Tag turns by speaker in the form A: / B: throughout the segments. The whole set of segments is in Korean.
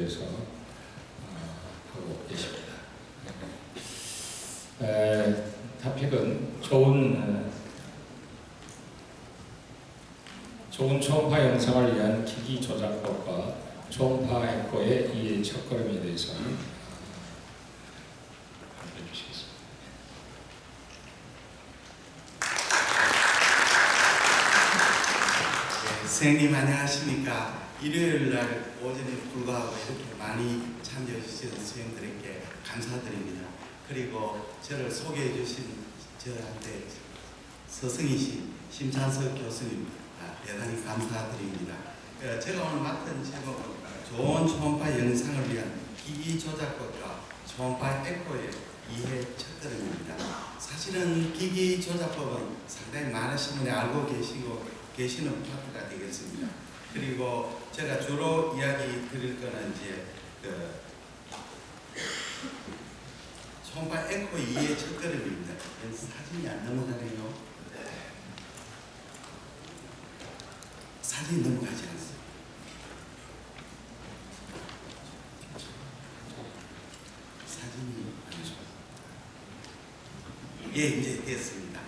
A: 대해서 하고 계십니다. 토픽은 좋은 초음파 영상을 위한 기기 조작법과 초음파 에코의 이해 첫걸음에 대해서 발표해 주시겠습니다.
B: 선생님 안녕하십니까? 일요일날 오전에 불구하고 이렇게 많이 참여해 주신 선생님들에게 감사드립니다. 그리고 저를 소개해 주신 저한테 서승희씨, 심찬석 교수님 대단히 감사드립니다. 제가 오늘 맡은 제목은 좋은 초음파 영상을 위한 기기 조작법과 초음파 에코의 이해 첫걸음입니다. 사실은 기기 조작법은 상당히 많으신 분이 알고 계시는 파트가 되겠습니다. 그리고 제가 주로 이야기 드릴 거는 이제 초음파 에코 이해 첫걸음입니다. 사진이 안 넘어가네요. 사진이 넘어가지 않습니다. 사진이 예, 이제 됐습니다.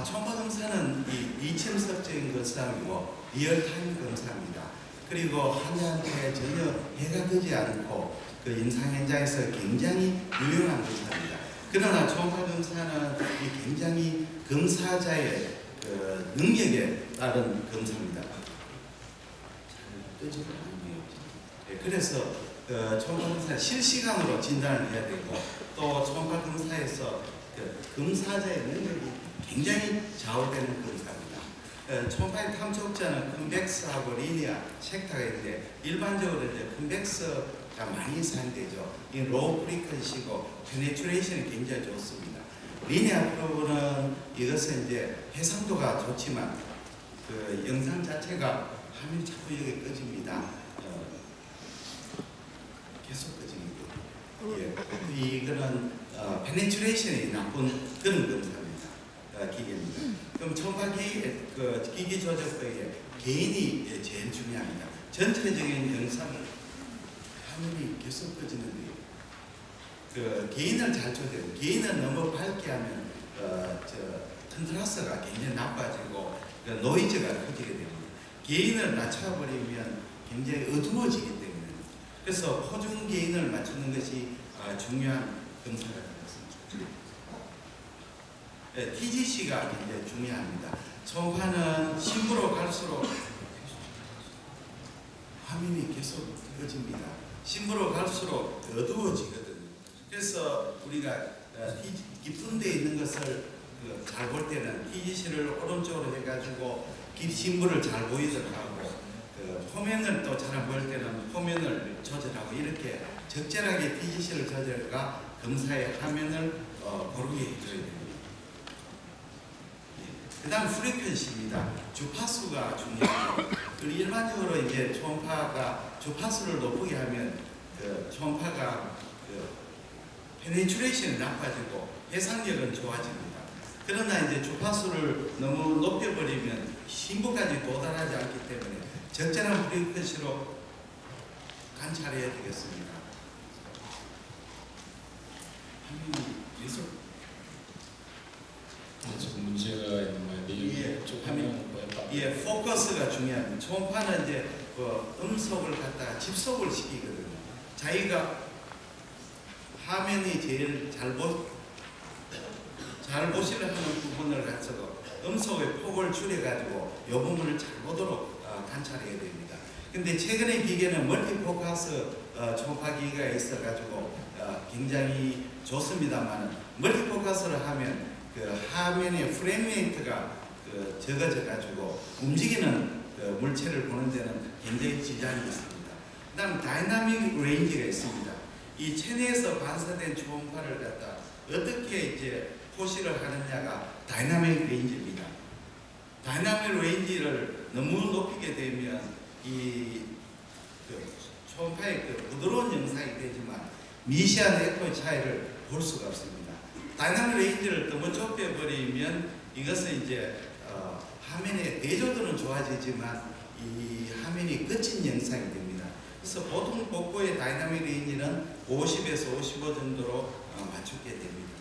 B: 초음파 검사는 비침섭적인 검사이고 리얼타임 검사입니다. 그리고 환자한테 전혀 해가 되지 않고 그 임상 현장에서 굉장히 유용한 검사입니다. 그러나 초음파 검사는 굉장히 검사자의 그 능력에 따른 검사입니다. 그래서 초음파 검사 실시간으로 진단을 해야 되고 또 초음파 검사에서 검사자의 능력이 굉장히 좌우되는 검사입니다. 초음파의 탐촉자는 컨벡스하고 리니어, 섹터가 있는데 일반적으로 이제 컨벡스가 많이 사용되죠. 이 로우 프리퀀시고 페네트레이션이 굉장히 좋습니다. 리니어 프로브는 이것은 이제 해상도가 좋지만 그 영상 자체가 화면이 자꾸 여기 꺼집니다. 계속 꺼집니다. 예, 이거는 페네트레이션이 나쁜 그런 검사입니다. 기계입니다. 그럼 초음파 기기 조작법에 개인이 제일 중요합니다. 전체적인 영상을 화면이 계속 꺼지는데 그 개인을 잘 줘야 돼요. 개인을 너무 밝게 하면 컨트라스트가 굉장히 나빠지고 노이즈가 커지게 됩니다. 개인을 낮춰버리면 굉장히 어두워지기 때문에 그래서 호중 개인을 맞추는 것이 중요한 검사가 되겠습니다. TGC가 굉장히 중요합니다. 초음파는 심부로 갈수록 화면이 계속 꺼집니다. 심부로 갈수록 어두워지거든요. 그래서 우리가 깊은 데 있는 것을 잘 볼 때는 TGC를 오른쪽으로 해가지고 심부를 잘 보이도록 하고 화면을 또 잘 안 보일 때는 화면을 조절하고 이렇게 적절하게 TGC를 조절해가 검사의 화면을 고르게 해줘야 됩니다. 그 다음 프리퀀시입니다. 주파수가 중요합니다. 그리고 일반적으로 이제 초음파가 주파수를 높게 하면 초음파가 페네트레이션이 나빠지고 해상력은 좋아집니다. 그러나 이제 주파수를 너무 높여버리면 심부까지 도달하지 않기 때문에 적절한 프리퀀시로 관찰해야 되겠습니다. 화면이 계속
A: 지금 문제가 있는 모양인데 쭉 화면 보였다.
B: 예, 포커스가 중요합니다. 초음파는 이제 음속을 갖다가 집속을 시키거든요. 자기가 화면이 제일 잘 보시려 하는 부분을 가지고 음속의 폭을 줄여가지고 이 부분을 잘 보도록 관찰해야 됩니다. 근데 최근에 기계는 멀티포커스 초음파 기계가 있어가지고 굉장히 좋습니다만 멀티포커스를 하면 그 화면의 프레임레이트가 적어져가지고 움직이는 물체를 보는 데는 굉장히 지장이 있습니다. 그 다음 다이나믹 레인지가 있습니다. 이 체내에서 반사된 초음파를 갖다 어떻게 이제 포시를 하느냐가 다이나믹 레인지입니다. 다이나믹 레인지를 너무 높이게 되면 이 초음파의 부드러운 영상이 되지만 미세한 에코의 차이를 볼 수가 없습니다. 다이나믹 레인지를 너무 좁혀버리면 이것은 이제 화면의 대조도는 좋아지지만 이 화면이 거친 영상이 됩니다. 그래서 보통 복고의 다이나믹 레인지는 50에서 55 정도로 맞추게 됩니다.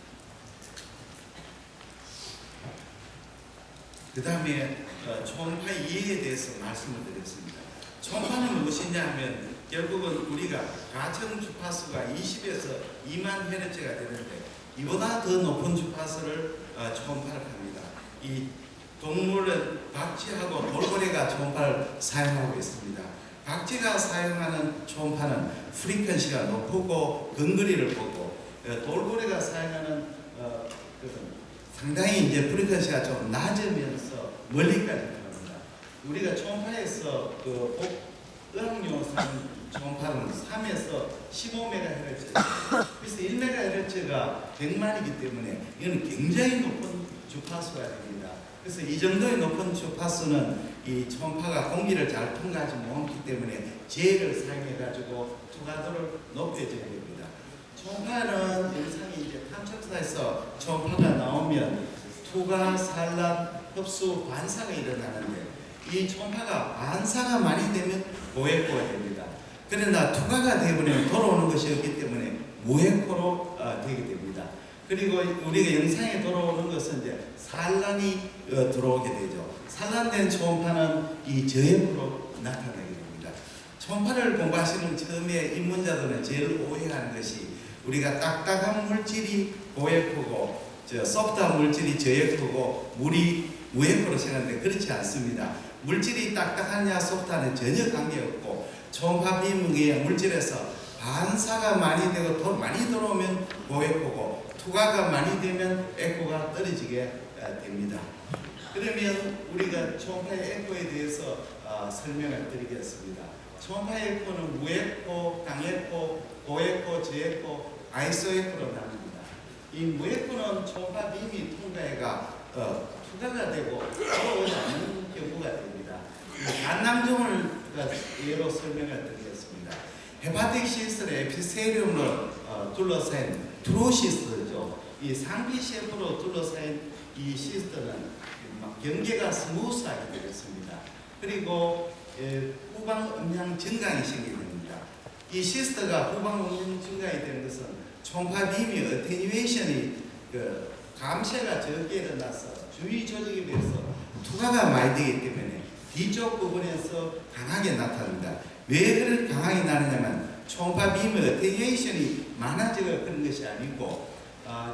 B: 그 다음에 초음파 이해에 대해서 말씀을 드렸습니다. 초음파는 무엇이냐 하면 결국은 우리가 가청 주파수가 20에서 2만 헤르츠가 되는데 이보다 더 높은 주파수를 초음파를 합니다. 이 동물은 박쥐하고 돌고래가 초음파를 사용하고 있습니다. 박쥐가 사용하는 초음파는 프리퀀시가 높고 근거리를 보고 돌고래가 사용하는 상당히 이제 프리퀀시가 좀 낮으면서 멀리까지 갑니다. 우리가 초음파에서 의학용상 초음파는 3에서 15MHz, 그래서 1MHz가 100만이기 때문에 이건 굉장히 높은 주파수가 됩니다. 그래서 이 정도의 높은 주파수는 이 초음파가 공기를 잘 통과하지 못하기 때문에 재를 사용해 가지고 투과도를 높여줘야 됩니다. 초음파는 영상이 이제 탐척사에서 초음파가 나오면 투과, 산란, 흡수, 반사가 일어나는데 이 초음파가 반사가 많이 되면 고에코가 됩니다. 그러나 투과가 되어버리면 돌아오는 것이 없기 때문에 무에코로 되게 됩니다. 그리고 우리가 영상에 돌아오는 것은 이제 산란이 들어오게 되죠. 산란된 초음파는 이 저에코로 나타나게 됩니다. 초음파를 공부하시는 처음에 입문자들은 제일 오해하는 것이 우리가 딱딱한 물질이 고에코고 소프트한 물질이 저에코고 물이 무에코로 생각하는데 그렇지 않습니다. 물질이 딱딱하냐 소프트하냐 전혀 관계없고 초음파 비무의 물질에서 반사가 많이 되고 더 많이 들어오면 고에코고 투과가 많이 되면 에코가 떨어지게 됩니다. 그러면 우리가 초음파의 에코에 대해서 설명을 드리겠습니다. 초음파의 에코는 무에코, 강에코, 고에코, 저에코, 아이소에코로 나눕니다. 이 무에코는 초음파 빔이 통과해가 투과가 되고 들어오지 않는 경우가 됩니다. 간낭종을 예로 설명을 드리겠습니다. 헤파틱 시스트의 에피세리움을 둘러싼 트로시스트죠. 이 상피셰프로 둘러싼 이 시스트는 경계가 스무스하게 되겠습니다. 그리고 후방 음량 증강이 생기게 됩니다. 이 시스트가 후방 음량 증강이 되는 것은 초음파 빔이 어테뉴에이션이 감쇄가 적게 일어나서 주위 조직에 비해서 투과가 많이 되기 때문에 뒤쪽 부분에서 강하게 나타납니다. 왜 그렇게 강하게 나느냐면 초음파 빔의 어테뉴에이션이 많아지고 그런 것이 아니고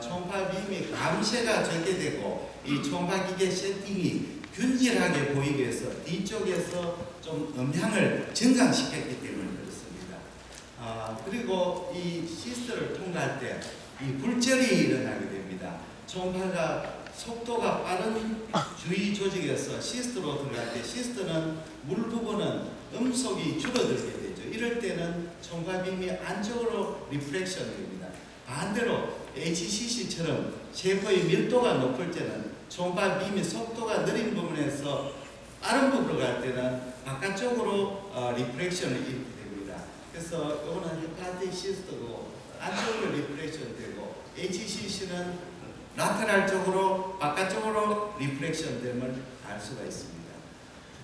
B: 초음파 빔이 감쇄가 적게 되고 이 초음파 기계 세팅이 균질하게 보이기 위해서 뒤쪽에서 좀 음향을 증강시켰기 때문에 그렇습니다. 그리고 이 시스트를 통과할 때 이 굴절이 일어나게 됩니다. 초음파가 속도가 빠른 주위 조직에서 시스트로 들어갈 때 시스트는 물 부분은 음속이 줄어들게 되죠. 이럴 때는 초음파 빔이 안쪽으로 리프렉션 됩니다. 반대로 HCC처럼 셰퍼의 밀도가 높을 때는 초음파 빔이 속도가 느린 부분에서 빠른 부분으로 갈 때는 바깥쪽으로 리프렉션을 일으키게 됩니다. 그래서 이거는 헤파틱 시스트고 안쪽으로 리프렉션 되고 HCC는 라테랄 쪽으로 바깥쪽으로 리프렉션 됨을 알 수가 있습니다.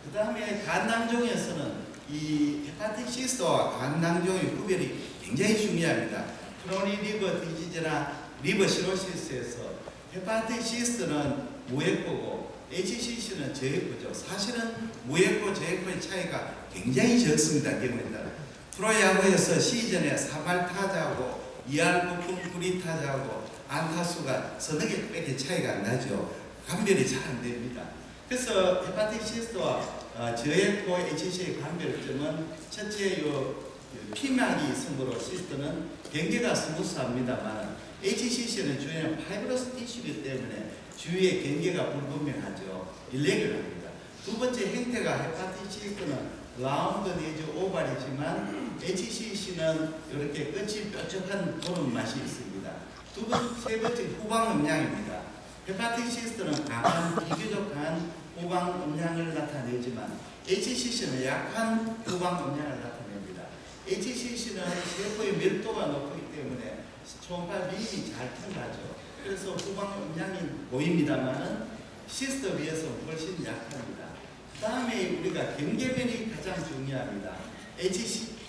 B: 그 다음에 간낭종에서는 이 헤파틱 시스트와 간낭종의 구별이 굉장히 중요합니다. 크로닉 리버 디지즈나 리버 시로시스에서 헤파틱 시스트는 무에코고 HCC는 저에코죠. 사실은 무에코, 저에코의 차이가 굉장히 적습니다. 경우에 따라 프로야구에서 시즌에 3할 타자하고 2할 부품 구리 타자하고 안타수가 서너 개밖에 차이가 안 나죠. 감별이 잘 안 됩니다. 그래서 헤파틱 시스트와 저에코 HCC의 감별점은 첫째 피막이 있으므로 시스트는 경계가 스무스합니다만 HCC는 주위에는 파이브러스 티슈이기 때문에 주위의 경계가 불분명하죠. 일레귤러합니다. 두 번째 형태가 헤파틱 시스트는 라운드 내지 오발이지만 HCC는 이렇게 끝이 뾰족한 그런 맛이 있습니다. 세 번째 후방 음량입니다. 헤파틱 시스트는 비교적 강한 후방 음량을 나타내지만 HCC는 약한 후방 음량을 나타냅니다. HCC는 세포의 밀도가 높기 때문에 초음파 빔이 잘 통하죠. 그래서 후방 음량이 보입니다만은 시스트에 비해서 훨씬 약합니다. 그 다음에 우리가 경계면이 가장 중요합니다.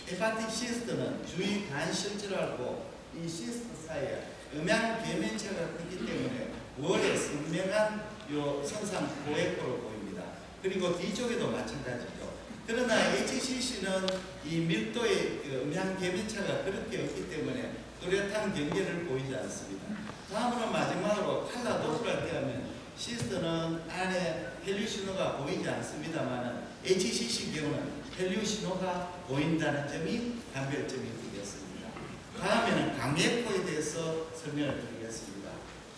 B: 헤파틱 시스트는 주위 간 실질하고 이 시스트 사이에 음양 계면체가 있기 때문에 월에 선명한 요 선상 고액포로 보입니다. 그리고 뒤쪽에도 마찬가지죠. 그러나 HCC는 이 밀도의 그 음양 계면체가 그렇게 없기 때문에 뚜렷한 경계를 보이지 않습니다. 다음으로 마지막으로 칼라 도프를 대하면 시스트는 안에 헬류 신호가 보이지 않습니다만 HCC 경우는 헬류 신호가 보인다는 점이 감별점이 되겠습니다. 다음에는 강액포에 대해서 설명을 드리겠습니다.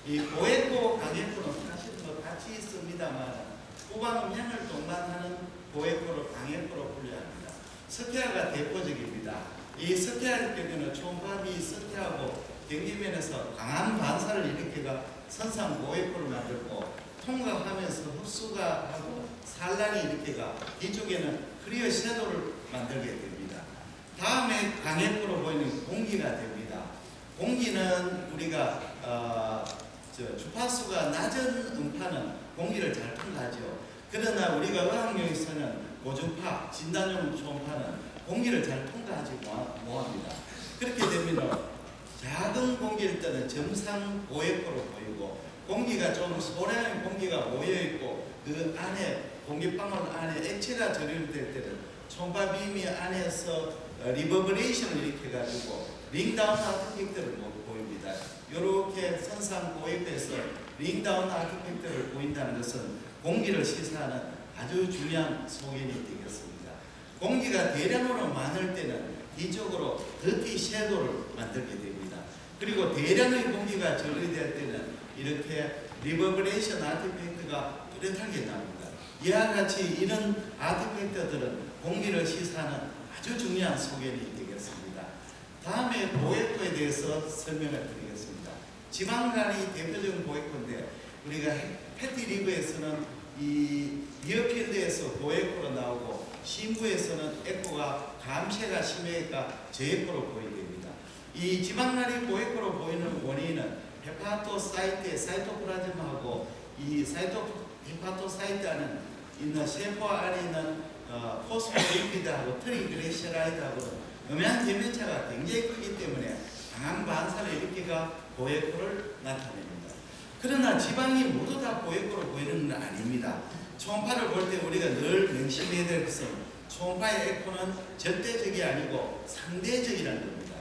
B: 이 고액포, 강액포는 사실은 같이 있습니다만 후방 음향을 동반하는 고액포를 강액포로 분류합니다. 스테아가 대표적입니다. 이 스테아의 경우는 초음파비 스테아하고 경계면에서 강한 반사를 일으켜가 선상 고액포를 만들고 통과하면서 흡수가 하고 산란이 일으켜가 뒤쪽에는 클리어 섀도우를 만들게 됩니다. 다음에 강액포로 보이는 공기가 됩니다. 공기는 우리가 주파수가 낮은 음파는 공기를 잘 통과하죠. 그러나 우리가 의학용에서는 고주파, 진단용 초음파는 공기를 잘 통과하지 못합니다. 그렇게 되면 작은 공기일 때는 점상 고액포로 보이고 공기가 좀 소량의 공기가 모여있고 그 안에 공기방울 안에 액체가 절연될 때는 초음파 빔이 안에서 리버브레이션을 일으켜가지고 링다운 아티팩트를 보입니다. 이렇게 선상 고액포에서 링다운 아티팩트를 보인다는 것은 공기를 시사하는 아주 중요한 소견이 되겠습니다. 공기가 대량으로 많을 때는 뒤쪽으로 더티 섀도우를 만들게 됩니다. 그리고 대량의 공기가 절의될 때는 이렇게 리버브레이션 아티팩트가 뚜렷하게 나옵니다. 이와 같이 이런 아티팩트들은 공기를 시사하는 아주 중요한 소견이 되겠습니다. 다음에 고액포에 대해서 설명을 드리겠습니다. 지방간이 대표적인 고액포인데 우리가 패티 리브에서는 이 미어필드에서 고액포로 나오고 신부에서는 에코가 감쇄가 심해가 저액포로 보이게 됩니다. 이 지방간이 고액포로 보이는 원인은 헤파토사이트의 사이토플라즘하고 이 헤파토사이트 안에 있는 세포 안에 있는 포스포리피드하고 트리글리세라이드하고는 음양 계면차가 굉장히 크기 때문에 강한 반사를 일으키가 고액포를 나타냅니다. 그러나 지방이 모두 다 고액포로 보이는 건 아닙니다. 초음파를 볼 때 우리가 늘 명심해야 될 것은 초음파의 에코는 절대적이 아니고 상대적이라는 겁니다.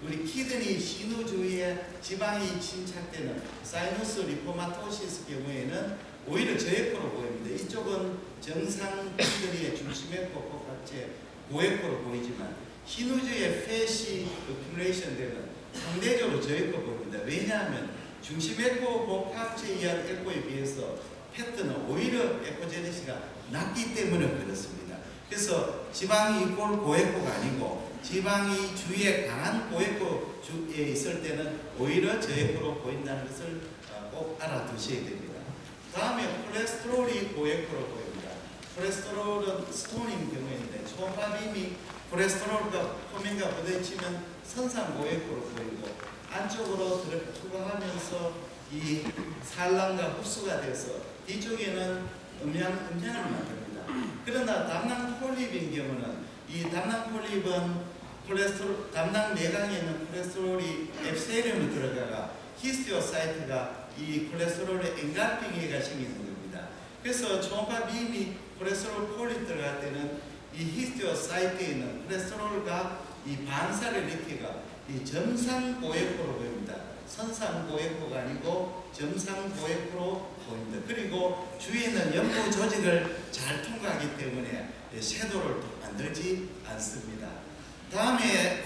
B: 우리 키드니 신우 주위에 지방이 침착되는 사이너스 리포마토시스 경우에는 오히려 저액포로 보입니다. 이쪽은 정상 키드니의 중심액포 복합체 고액포로 보이지만 신우주의 팻이 어큐레이션 되는 상대적으로 저액포 보입니다. 왜냐하면 중심액포 복합체에 의한 에코에 비해서 패트는 오히려 에코제네시가 낮기 때문에 그렇습니다. 그래서 지방이 이꼴 고액포가 아니고 지방이 주위에 강한 고액포에 있을 때는 오히려 저액포로 보인다는 것을 꼭 알아두셔야 됩니다. 다음에 콜레스테롤이 고액포로 보입니다. 콜레스테롤은 스톤인 경우인데 초음파 빔이 콜레스테롤과 표면과 부딪히면 선상 고액포로 보이고 안쪽으로 투과하면서 이 산란과 흡수가 돼서 뒤쪽에는 음양을 만듭니다. 그러나 담낭 폴립인 경우는 이 담낭 폴립은 콜레스테롤, 담낭 내강에 있는 콜레스테롤이 앱세리움에 들어가가 히스티오사이트가 이 콜레스테롤의 엔갈핑해가 생기는 겁니다. 그래서 초음파 빔이 콜레스테롤 폴립 들어갈 때는 이 히스티오사이트에 있는 콜레스테롤과 이 반사를 일으키가 이 점상 고액포로 보입니다. 선상 고액포가 아니고 점상 고액포로 보입니다. 그리고 주위에 있는 연부 조직을 잘 통과하기 때문에 섀도우를 만들지 않습니다. 다음에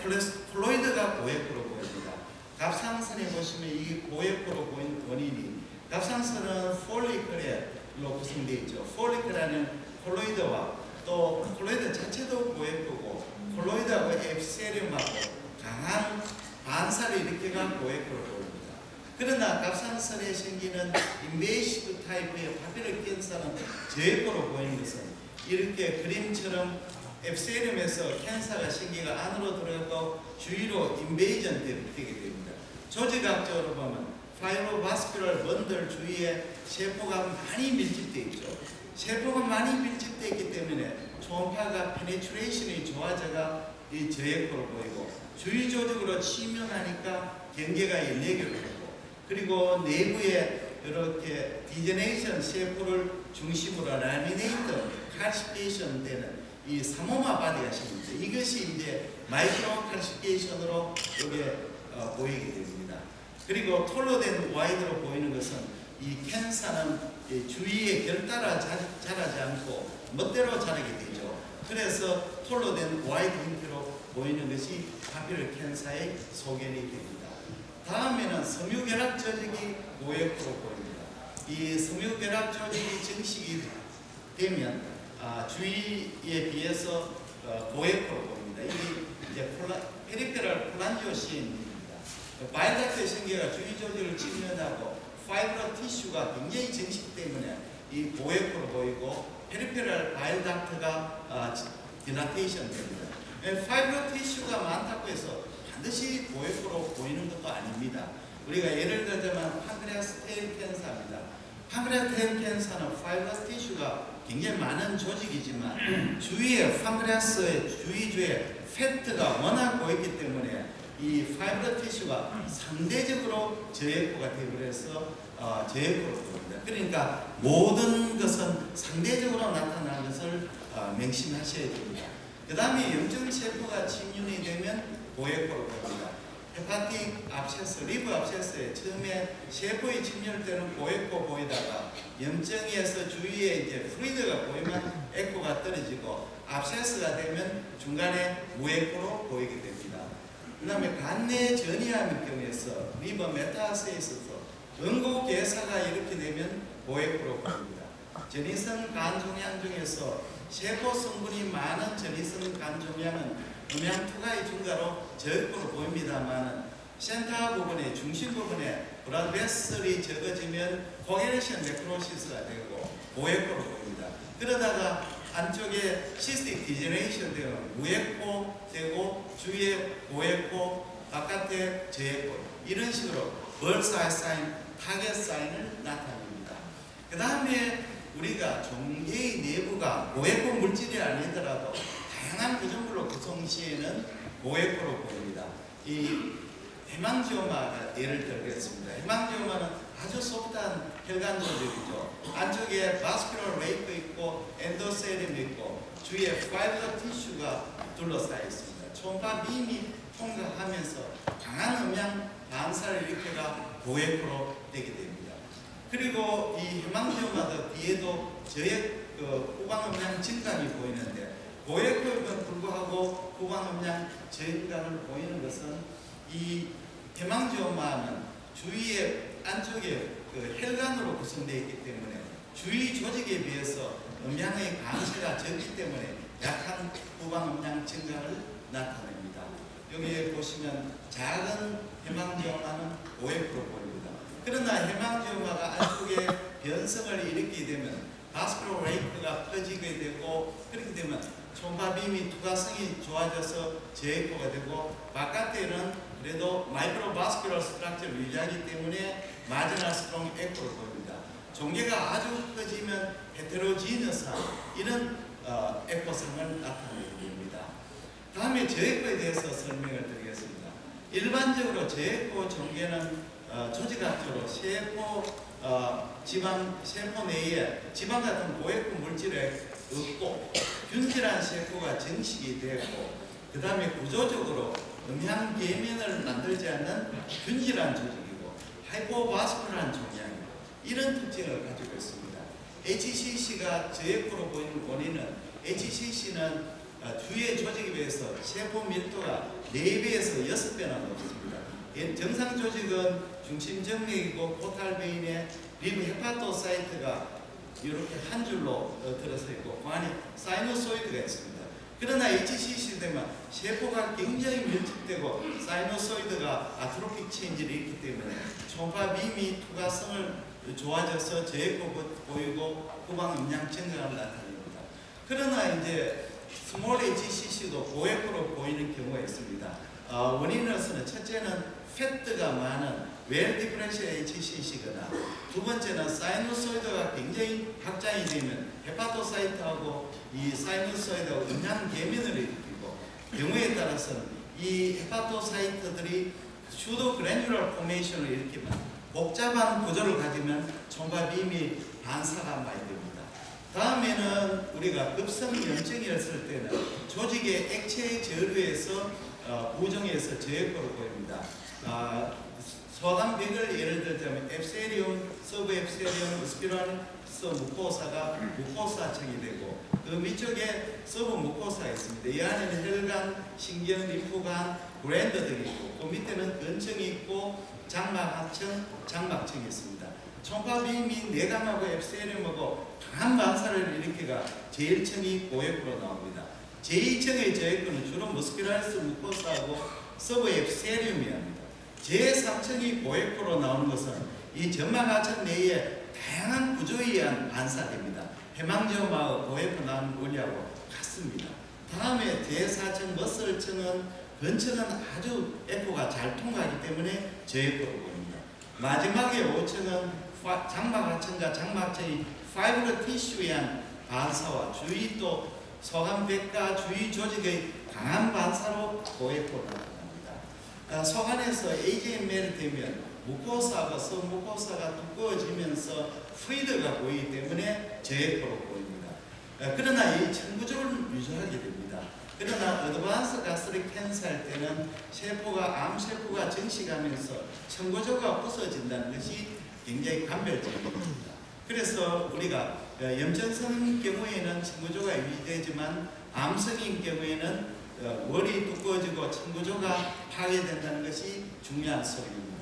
B: 콜로이드가 고액포로 보입니다. 갑상선에 보시면 이 고액포로 보이는 원인이 갑상선은 폴리클로 구성되어 있죠. 폴리클라는 콜로이드와 또 콜로이드 자체도 고액포고 콜로이드하고 앱세리움하고 강한 반사를 일으켜가 고액포로 보입니다. 그러나 갑상선에 생기는 인베이시브 타입의 파피럴 캔서는 저액포로 보이는 것은 이렇게 그림처럼 앱세리움에서 캔서가 생기가 안으로 들어가고 주위로 인베이전 되게 됩니다. 조직학적으로 보면 파이브로바스큘러 번들 주위에 세포가 많이 밀집되어 있죠. 세포가 많이 밀집되어 있기 때문에 초음파가 페네트레이션이 좋아져가 이 저액포로 보이고 주위 조직으로 침면하니까 경계가 14개로 되고 그리고 내부에 이렇게 디제네이션 세포를 중심으로 라미네이터 칼시피케이션 되는 이 사모마 바디가 생깁니다. 이것이 이제 마이크로 칼시피케이션으로 여기에 보이게 됩니다. 그리고 톨로된 와이드로 보이는 것은 이 캔사는 주위에 결따라 자라지 않고 멋대로 자라게 되죠. 그래서 톨로된 와이드 형태로 보이는 것이 파피럴 캔사의 소견이 됩니다. 다음에는 섬유결합 조직이 고액으로 보입니다. 이 섬유결합 조직이 증식이 되면 주위에 비해서 고액으로 보입니다. 이게 이제 페리페럴 콜란지오신입니다. 바이락트 신계가 주위 조직을 측면하고 파이브러 티슈가 굉장히 증식 때문에 이 고액으로 보이고 페리페럴 바일닥트가 딜라테이션 됩니다. 파이브러 티슈가 많다고 해서 반드시 고액으로 보이는 것도 아닙니다. 우리가 예를 들자면 판크레아스 테일 캔서입니다. 판크레아스 테일 캔서는 파이브러 티슈가 굉장히 많은 조직이지만 주위에 판크레아스의 주위주에 패트가 워낙 보이기 때문에 이 파이브러 티슈가 상대적으로 저액포가 되어버려서 저액포로 보입니다. 그러니까 모든 것은 상대적으로 나타나는 것을 명심하셔야 됩니다. 그 다음에 염증세포가 침륜이 되면 고액포로 보입니다. 헤파틱 압세스, 리브 압세스에 처음에 세포의 침륜 때는 고액포 보이다가 염증에서 주위에 이제 플루이드가 보이면 액포가 떨어지고 압세스가 되면 중간에 무액포로 보이게 됩니다. 그 다음에 간내 전이암의 경우에서 리버 메타세이스도 응고개사가 이렇게 되면 고액포로 보입니다. 전이성 간종양 중에서 세포 성분이 많은 전이성 간종양은 음양 투과의 증가로 저액포로 보입니다만 센터 부분에 중심 부분에 블러드 베슬이 적어지면 코게네션 네크로시스가 되고 고액포로 보입니다. 그러다가 안쪽에 시스틱 디제네이션 되면 무액포 되고 주위에 고액포, 바깥에 저액포 이런 식으로 벌사이 사인, 타겟 사인을 나타냅니다. 그 다음에 우리가 종계의 내부가 고액포 물질이 아니더라도 다양한 구조물로 구성 시에는 고액포로 보입니다. 이 헤망지오마가 예를 들겠습니다. 헤망지오마는 아주 소프트한 혈관 조직이죠. 안쪽에 바스큘러 레이프 있고 엔도셀륨 있고 주위에 파이브러 티슈가 둘러싸여 있습니다. 초음파 빔이 통과하면서 강한 음양 반사를 일으켜가 고액포로 되게 됩니다. 그리고 이 헤망지오마도 뒤에도 저액 후광음양 증강이 보이는데 고액포에도 불구하고 후광음양 증강을 보이는 것은 이 헤망지오마는 주위에 안쪽에 혈관으로 구성되어 있기 때문에 주위 조직에 비해서 음양의 강세가 적기 때문에 약한 후광음양 증강을 나타냅니다. 여기에 보시면 작은 헤망지오마는 고액포로 보입니다. 그러나 헤망지오마가 안쪽에 변성을 일으키게 되면 바스큘러 레이크가 퍼지게 되고 그렇게 되면 초음파빔이 투과성이 좋아져서 저액포가 되고 바깥에는 그래도 마이크로 바스큘러 스트럭처를 유지하기 때문에 마지널 스트롱 액포로 보입니다. 종계가 아주 커지면 헤테로지너스한 이런 액포성을 나타내게 됩니다. 다음에 저액포에 대해서 설명을 드리겠습니다. 일반적으로 저액포 종계는 조직학적으로 세포 세포 내에 지방 같은 고액포 물질에 없고 균질한 세포가 증식이 되고 그 다음에 구조적으로 음양 계면을 만들지 않는 균질한 조직이고 하이포바스큘러한 종양이고 이런 특징을 가지고 있습니다. HCC가 저액포로 보이는 원인은 HCC는 주위의 조직에 비해서 세포 밀도가 4배에서 6배나 높습니다. 정상 조직은 중심 정맥이고 포탈베인에 리브 헤파토사이트가 이렇게 한 줄로 들어서 있고 그 안에 사이노소이드가 있습니다. 그러나 HCC 되면 세포가 굉장히 밀집되고 사이노소이드가 아트로픽 체인지를 있기 때문에 초음파 빔이 투과성을 좋아져서 저액포 보이고 후광음양 증강을 나타냅니다. 그러나 이제 스몰 HCC도 고액포로 보이는 경우가 있습니다. 원인으로서는 첫째는 패트가 많은 웰 디프렌셜 HCC거나 두 번째는 사이노소이드가 굉장히 확장이 되면 헤파토사이트하고 이 사이노소이드하고 음양 계면을 일으키고 경우에 따라 것은 이 헤파토사이트들이 슈도 그래뉴럴 포메이션을 일으키면 복잡한 구조를 가지면 총파빔이 반사가 많이 됩니다. 다음에는 우리가 급성염증이었을 때는 조직의 액체 저류에서 부종에서 저액으로 보입니다. 소담백을 예를 들자면 앱세리움, 서브앱세리움, 스피라스 무코사가 무코사층이 되고 그 밑쪽에 서브 무코사가 있습니다. 이 안에는 혈관, 신경, 림프관, 그랜드들이 있고 그 밑에는 근층이 있고 장막하층, 장막층이 있습니다. 총파빔이 내감하고 앱세리움하고 강한 반사를 일으키가 제1층이 고액으로 나옵니다. 제2층의 저액구는 주로 머스큘라리스 무코사하고 서브 앱세리움이 합니다. 제3층이 고액구로 나오는 것은 이 점막하층 내에 다양한 구조에 의한 반사됩니다. 해망지오마의 고액구 나오는 원리하고 같습니다. 다음에 제4층 머슬층은 근층은 아주 에코가 잘 통하기 때문에 저액구로 보입니다. 마지막에 5층은 장막하층과 장막층이 파이브러 티슈에 의한 반사와 주위 또 소관백과 주위 조직의 강한 반사로 고액구로 나타납니다. 소관에서 AGML 되면 무코사가 서무코사가 두꺼워지면서 프리드가 보이기 때문에 저액구로 보입니다. 그러나 이 천구조를 유지하게 됩니다. 그러나 어드밴스 가스트릭 캔서할 때는 암 세포가 증식하면서 천구조가 부서진다는 것이 굉장히 간별적입니다. 그래서 우리가 염증성 경우에는 천구조가 유지되지만 암성인 경우에는 월이 두꺼워지고 천구조가 파괴된다는 것이 중요한 소리입니다.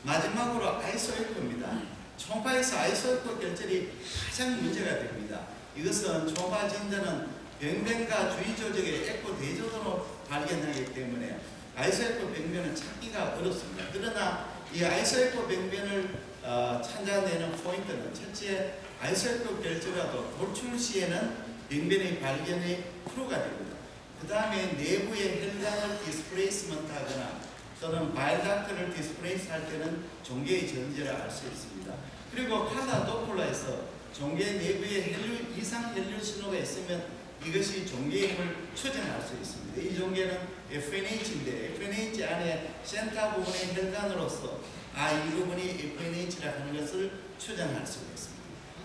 B: 마지막으로 아이소에코입니다. 총파에서 아이소에코 결절이 가장 문제가 됩니다. 이것은 총파 진단은 병변과 주위 조직의 에코 대조도로 발견하기 때문에 아이소에코 병변은 찾기가 어렵습니다. 그러나 이 아이소에코 병변을 찾아내는 포인트는 첫째, 아이소에코 결절과도 돌출 시에는 병변의 발견이 프로가 됩니다. 그 다음에 내부의 혈관을 디스플레이스먼트 하거나 또는 바일닥터를 디스플레이스 할 때는 종괴의 전제를 알 수 있습니다. 그리고 칼라 도플러에서 종괴 내부에 이상 혈류 신호가 있으면 이것이 종괴임을 추정할 수 있습니다. 이 종괴는 FNH인데 FNH 안에 센터 부분의 혈관으로서 이 부분이 FNH라 하는 것을 추정할 수가 있습니다.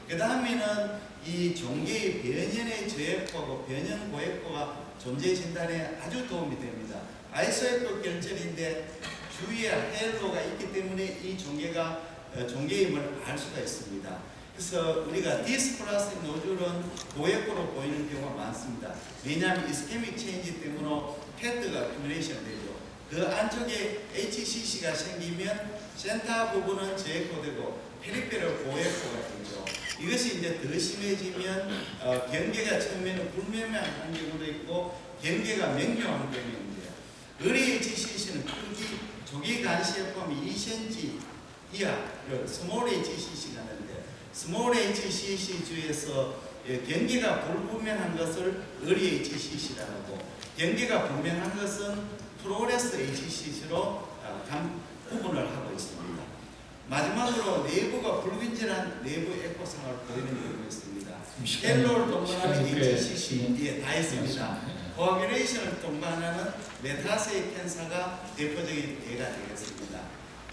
B: 그 다음에는 이 종괴의 변연의 저액고하고 변연 고액고가 존재 진단에 아주 도움이 됩니다. 아이소에코 결절인데 주위에 헬로가 있기 때문에 이 종괴임을 알 수가 있습니다. 그래서 우리가 디스플라스틱 노즐은 고액고로 보이는 경우가 많습니다. 왜냐하면 이스케믹 체인지 때문에 패드가 큐뮬레이션 되죠. 그 안쪽에 HCC가 생기면 센터 부분은 저액고되고 페리페럴 고액고가 되죠. 이것이 이제 더 심해지면 경계가 처음에는 불명확한 경우도 있고 경계가 명료한 경우인데요. 의리 HCC는 크기 조기 간시에 포함 2cm 이하를 스몰 HCC가 하는데 스몰 HCC 중에서 경계가 불분명한 것을 의리 HCC라고 하고 경계가 분명한 것은 프로레스 HCC로 구분을 하고 있습니다. 마지막으로 내부가 불균질한 내부 에코상을 보이는 경우가 있습니다. 헬로를 동반하는 HCC에 다 있습니다. 코아귤레이션을 동반하는 메타세이 캔서가 대표적인 예가 되겠습니다.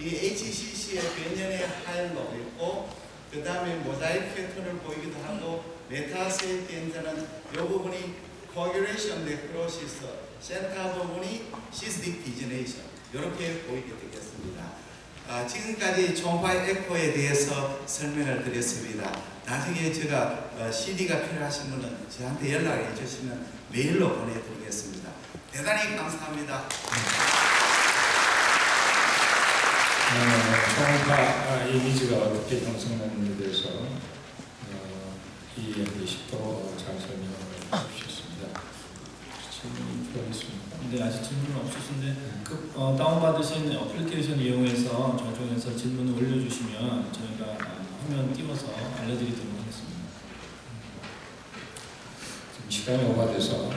B: 이 HCC의 변연의 하얀로 있고 그 다음에 모자이크 패턴을 보이기도 하고 메타세이 캔서는 이 부분이 코아귤레이션 네크로시스, 센터 부분이 시스틱 디제네이션 이렇게 보이게 되겠습니다. 지금까지 총파 에코에 대해서 설명을 드렸습니다. 나중에 제가 CD가 필요하신 분은 저한테 연락해 주시면 메일로 보내드리겠습니다. 대단히 감사합니다.
A: 총파 이미지가 어떻게 형성되는지에 대해서 이해하기 쉽도록 잘 설명을 해주셨습니다. 질문이 필요하겠습니다.
C: 네, 아직 질문 없으신데 다운받으신 어플리케이션 이용해서 저쪽에서 질문을 올려주시면 저희가 화면 띄워서 알려드리도록 하겠습니다.
A: 지금 시간이 오버돼서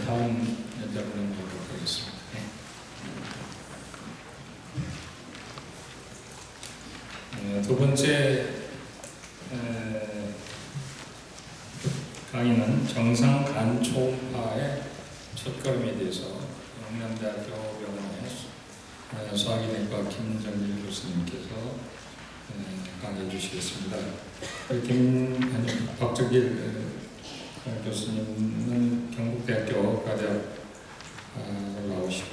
A: 다음 연장으로 보도록 하겠습니다. 두 번째 강의는 정상 간 초음파의 첫걸음에 대해서 영남대학교 병원의 소화기내과 김정길 교수님께서 강의해 주시겠습니다. 박정길 교수님은 경북대학교 의과대학을 나오시고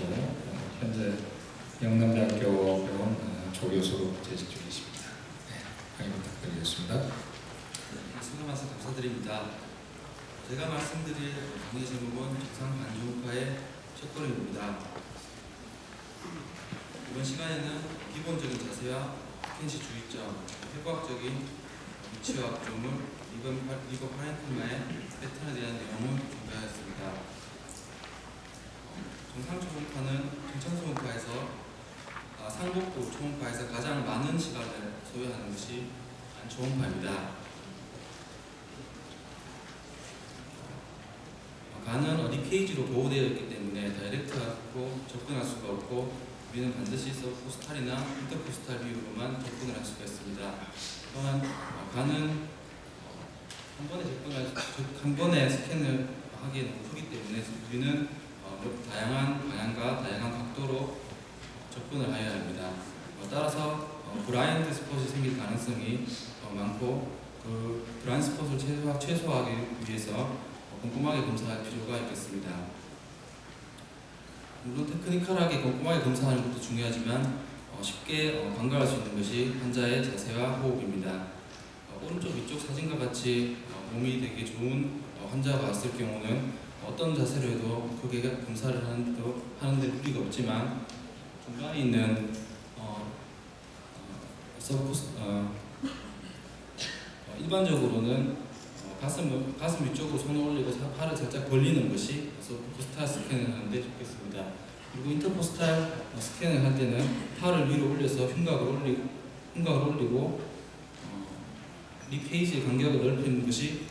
A: 현재 영남대학교 병원 조교수로 재직 중이십니다. 강의 부탁드리겠습니다.
D: 수고 말씀 감사드립니다. 제가 말씀드릴 강의 제목은 정상 간초음파의 첫걸음입니다. 이번 시간에는 기본적인 자세와 스캔시 주의점, 해부학적인 위치와 구조물, 리버 파렌키마의 패턴에 대한 내용을 준비하였습니다. 정상 초음파는 중천 초음파에서 상복부 초음파에서 가장 많은 시간을 소요하는 것이 초음파입니다. 간은 립케이지로 보호되어 있기 때문에 다이렉트하고 접근할 수가 없고 우리는 반드시 서브코스탈이나 인터코스탈 비율로만 접근을 할 수가 있습니다. 또한 간은 한 번에 스캔을 하기에 너무 크기 때문에 우리는 다양한 방향과 다양한 각도로 접근을 하여야 합니다. 따라서 브라인드 스폿이 생길 가능성이 많고 그 브라인드 스폿을 최소화하기 위해서 꼼꼼하게 검사할 필요가 있겠습니다. 물론 테크니컬하게 꼼꼼하게 검사하는 것도 중요하지만 쉽게 관찰할 수 있는 것이 환자의 자세와 호흡입니다. 오른쪽 위쪽 사진과 같이 몸이 되게 좋은 환자가 왔을 경우는 어떤 자세로 해도 크게 검사를 하는데 무리가 없지만 중간에 있는 일반적으로는 가슴 위쪽으로 손을 올리고 팔을 살짝 벌리는 것이 서브코스탈 스캔을 하는데 좋겠습니다. 그리고 인터코스탈 스캔을 할 때는 팔을 위로 올려서 흉곽을 올리고 립페이지의 간격을 넓히는 것이